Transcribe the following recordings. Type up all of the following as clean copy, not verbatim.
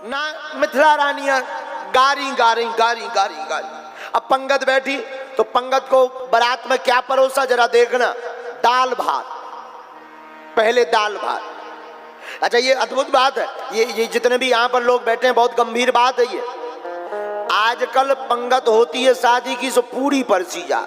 ना मिथिला रानियां गारी गारी गारी गारी गारी। अब पंगत बैठी तो पंगत को बारात में क्या परोसा जरा देखना, दाल भात, पहले दाल भात। अच्छा ये अद्भुत बात है, ये जितने भी यहाँ पर लोग बैठे हैं बहुत गंभीर बात है ये। आजकल पंगत होती है शादी की सो पूरी परसी जा,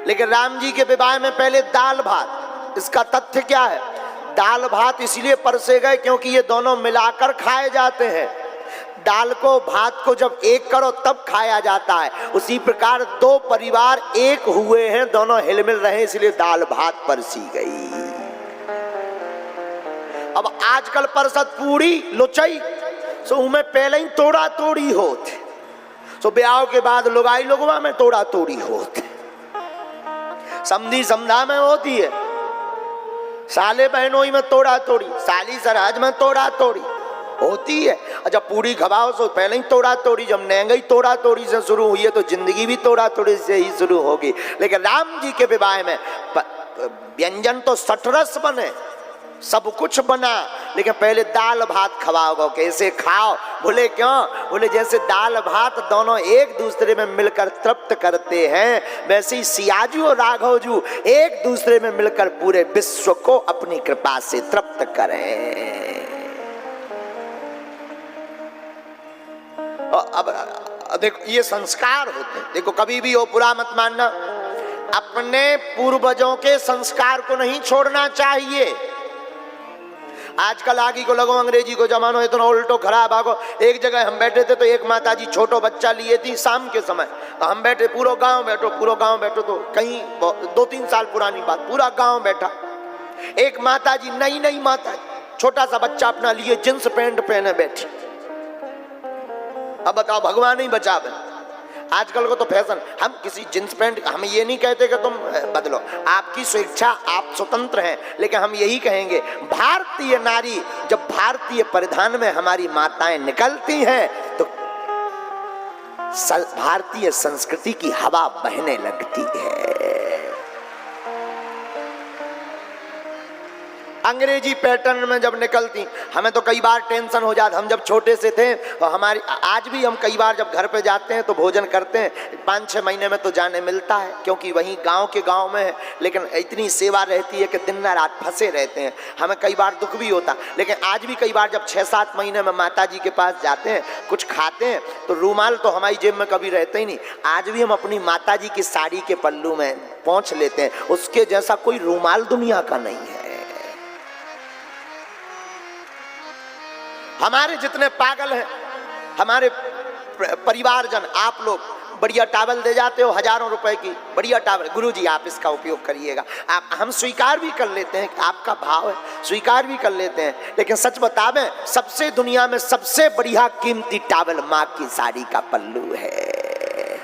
लेकिन राम जी के विवाह में पहले दाल भात। इसका तथ्य क्या है? दाल भात इसलिए परसे गए क्योंकि ये दोनों मिलाकर खाए जाते हैं। दाल को भात को जब एक करो तब खाया जाता है। उसी प्रकार दो परिवार एक हुए हैं, दोनों हिलमिल रहे, इसलिए दाल भात परसी गई। अब आजकल परसत पूरी लुचई सो उमें पहले ही तोड़ा तोड़ी होते, सो ब्याह के बाद लुगाई लुगवा में तोड़ा तोड़ी होते, समधी समधा में होती है, साले बहनों में तोड़ा तोड़ी, साली सराज में तोड़ा तोड़ी होती है। और जब पूरी खवाओ सो पहले ही तोड़ा तोड़ी, जब नेंगई तोड़ा तोड़ी से शुरू हुई है तो जिंदगी भी तोड़ा तोड़ी से ही शुरू होगी। लेकिन राम जी के विवाह में व्यंजन तो सठरस बने, सब कुछ बना, लेकिन पहले दाल भात खवाओ। कैसे खाओ? बोले क्यों? बोले जैसे दाल भात दोनों एक दूसरे में मिलकर तृप्त करते हैं, वैसे ही सियाजू और राघव जू एक दूसरे में मिलकर पूरे विश्व को अपनी कृपा से तृप्त करें। अब देखो ये संस्कार होते हैं। देखो कभी भी हो बुरा मत मानना, अपने पूर्वजों के संस्कार को नहीं छोड़ना चाहिए। आजकल आगे को लगो अंग्रेजी को जमानो इतना उल्टो खराब आगो। एक जगह हम बैठे थे तो एक माताजी छोटो बच्चा लिए थी शाम के समय, तो हम बैठे, पूरा गांव बैठो तो कहीं 2-3 साल पुरानी बात, पूरा गांव बैठा। एक माताजी नई माताजी छोटा सा बच्चा अपना लिए जींस पैंट पहने बैठी। अब बताओ भगवान ही बचावे, आजकल को तो फैशन। हम किसी जींस पैंट, हम ये नहीं कहते कि तुम बदलो, आपकी स्वेच्छा, आप स्वतंत्र हैं, लेकिन हम यही कहेंगे भारतीय नारी जब भारतीय परिधान में हमारी माताएं निकलती हैं तो भारतीय संस्कृति की हवा बहने लगती है। अंग्रेजी पैटर्न में जब निकलती, हमें तो कई बार टेंशन हो जाता। हम जब छोटे से थे तो हमारी, आज भी हम कई बार जब घर पे जाते हैं तो भोजन करते हैं, 5-6 महीने में तो जाने मिलता है क्योंकि वहीं गांव के गांव में है, लेकिन इतनी सेवा रहती है कि दिन न रात फंसे रहते हैं। हमें कई बार दुख भी होता, लेकिन आज भी कई बार जब 6-7 महीने में माता जी के पास जाते हैं, कुछ खाते हैं तो रूमाल तो हमारी जेब में कभी रहते ही नहीं। आज भी हम अपनी माता जी की साड़ी के पल्लू में पोंछ लेते हैं, उसके जैसा कोई रूमाल दुनिया का नहीं है। हमारे जितने पागल हैं, हमारे परिवारजन, आप लोग बढ़िया टावल दे जाते हो, हजारों रुपए की बढ़िया टावल, गुरुजी आप इसका उपयोग करिएगा। आप, हम स्वीकार भी कर लेते हैं कि आपका भाव है, स्वीकार भी कर लेते हैं, लेकिन सच बतावें सबसे दुनिया में सबसे बढ़िया कीमती टावल माँ की साड़ी का पल्लू है।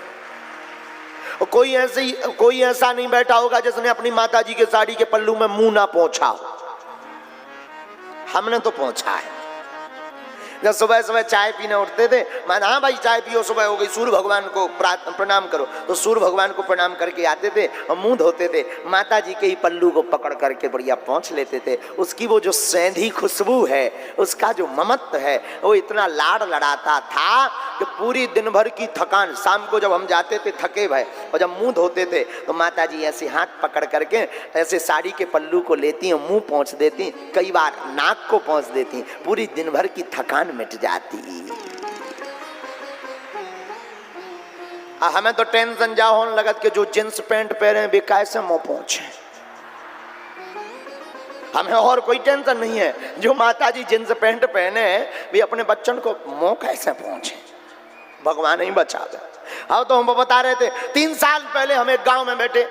कोई ऐसा नहीं बैठा होगा जिसने अपनी माता जी के साड़ी के पल्लू में मुंह ना पोंछा हो। हमने तो पोंछा है। जब सुबह सुबह चाय पीने उठते थे, मैंने हाँ भाई चाय पियो, सुबह हो गई, सूर्य भगवान को प्रणाम करो, तो सूर्य भगवान को प्रणाम करके आते थे और मुंह धोते थे, माता जी के ही पल्लू को पकड़ करके बढ़िया पोंछ लेते थे। उसकी वो जो सेंधी खुशबू है, उसका जो ममत्व है, वो इतना लाड़ लड़ाता था कि पूरी दिन भर की थकान, शाम को जब हम जाते थे थके भय, और जब मुंह धोते थे तो माता जी ऐसे हाथ पकड़ करके ऐसे साड़ी के पल्लू को लेती, मुंह पोंछ देती, कई बार नाक को पोंछ देती, पूरी दिन भर की थकान मिट जाती। हमें तो टेंशन जा होने लगत कि जो जींस पैंट पहने वे कैसे मुंह पोंछे। हमें और कोई टेंशन नहीं है, जो माताजी जींस पैंट पहने वे अपने बच्चों को मुंह कैसे पोंछे, भगवान ही बचा दे। अब तो हम बता रहे थे, 3 साल पहले हम एक गांव में बैठे,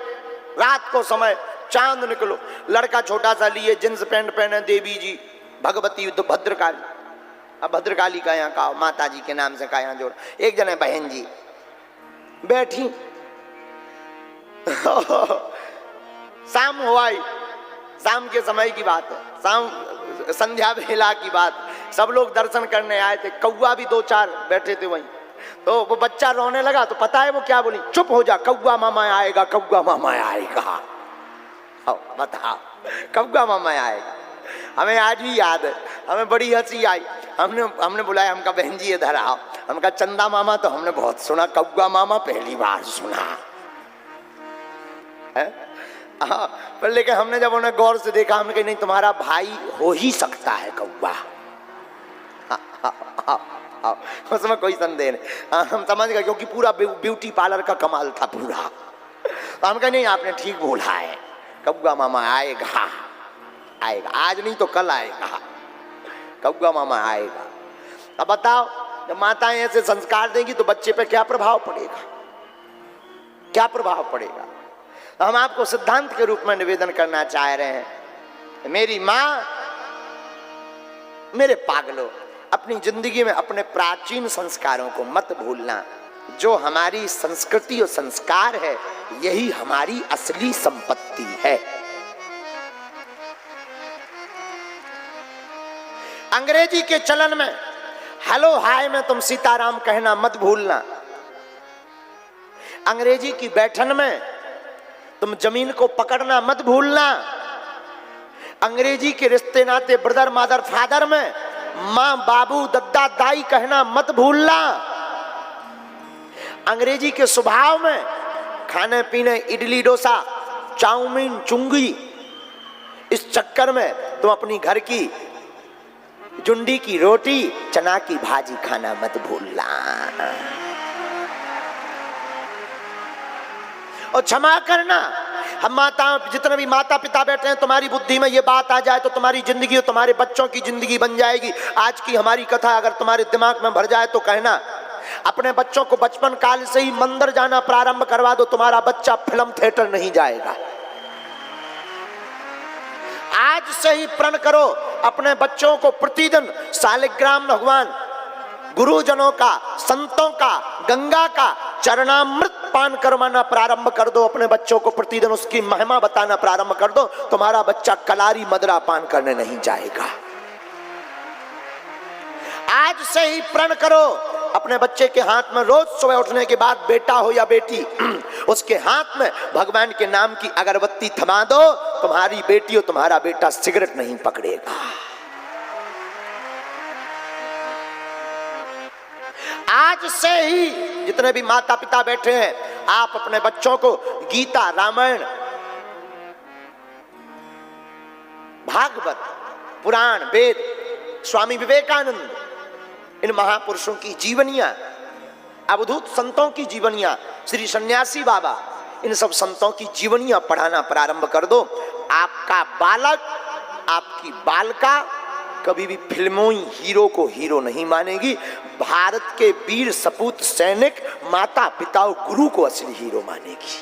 रात को समय, चांद निकलो, लड़का छोटा सा लिए जींस पैंट पहने, देवी जी भगवती तो भद्रकाली, अब भद्रकाली का यहाँ का माता जी के नाम से का यहाँ जोड़, एक जने बहन जी बैठी शाम हुआ, शाम के समय की बात है, शाम संध्या बेला की बात, सब लोग दर्शन करने आए थे, कौआ भी 2-4 बैठे थे वहीं, तो वो बच्चा रोने लगा, तो पता है वो क्या बोली, चुप हो जा, कौआ मामा आएगा, कौआ मामा आएगा। बताओ, कौआ मामा आएगा। हमें आज भी याद है, हमें बड़ी हंसी आई। हमने बुलाया, हमका बहन जी इधर आओ। हमका चंदा मामा तो हमने बहुत सुना, कौआ मामा पहली बार सुना है। पर लेकिन हमने जब उन्हें गौर से देखा, हमने कहा नहीं तुम्हारा भाई हो ही सकता है कौआ, उसमें कोई संदेह नहीं। हम समझ गए क्योंकि पूरा ब्यूटी पार्लर का कमाल था पूरा। तो हम कहे नहीं आपने ठीक बोला है, कौआ मामा आएगा, आएगा, आज नहीं तो कल आएगा, कौआ मामा आएगा। अब बताओ जब माताएं ऐसे संस्कार देंगी तो बच्चे पे क्या प्रभाव पड़ेगा, क्या प्रभाव पड़ेगा। तो हम आपको सिद्धांत के रूप में निवेदन करना चाह रहे हैं, मेरी माँ, मेरे पागलों, अपनी जिंदगी में अपने प्राचीन संस्कारों को मत भूलना। जो हमारी संस्कृति और संस्कार है यही हमारी असली संपत्ति है। अंग्रेजी के चलन में हेलो हाय में तुम सीताराम कहना मत भूलना। अंग्रेजी की बैठन में तुम जमीन को पकड़ना मत भूलना। अंग्रेजी के रिश्ते नाते ब्रदर मदर फादर में माँ बाबू दद्दा दाई कहना मत भूलना। अंग्रेजी के स्वभाव में खाने पीने इडली डोसा चाउमीन चुंगी, इस चक्कर में तुम अपनी घर की जुंडी की रोटी चना की भाजी खाना मत भूलना। और क्षमा करना, हम माता, जितने भी माता पिता बैठे हैं, तुम्हारी बुद्धि में ये बात आ जाए तो तुम्हारी जिंदगी और तुम्हारे बच्चों की जिंदगी बन जाएगी। आज की हमारी कथा अगर तुम्हारे दिमाग में भर जाए तो कहना, अपने बच्चों को बचपन काल से ही मंदिर जाना प्रारंभ करवा दो, तुम्हारा बच्चा फिल्म थिएटर नहीं जाएगा। आज से ही प्रण करो, अपने बच्चों को प्रतिदिन शालिग्राम भगवान, गुरुजनों का, संतों का, गंगा का चरणामृत पान करवाना प्रारंभ कर दो। अपने बच्चों को प्रतिदिन उसकी महिमा बताना प्रारंभ कर दो, तुम्हारा बच्चा कलारी मदरा पान करने नहीं जाएगा। आज से ही प्रण करो, अपने बच्चे के हाथ में रोज सुबह उठने के बाद, बेटा हो या बेटी, उसके हाथ में भगवान के नाम की अगरबत्ती थमा दो, तुम्हारी बेटी और तुम्हारा बेटा सिगरेट नहीं पकड़ेगा। आज से ही जितने भी माता पिता बैठे हैं, आप अपने बच्चों को गीता, रामायण, भागवत, पुराण, वेद, स्वामी विवेकानंद, इन महापुरुषों की जीवनियां, अवधूत संतों की जीवनियां, श्री सन्यासी बाबा, इन सब संतों की जीवनियां पढ़ाना प्रारंभ कर दो। आपका बालक, आपकी बालिका कभी भी फिल्मों हीरो को हीरो नहीं मानेगी। भारत के वीर सपूत सैनिक माता पिता और गुरु को असली हीरो मानेगी।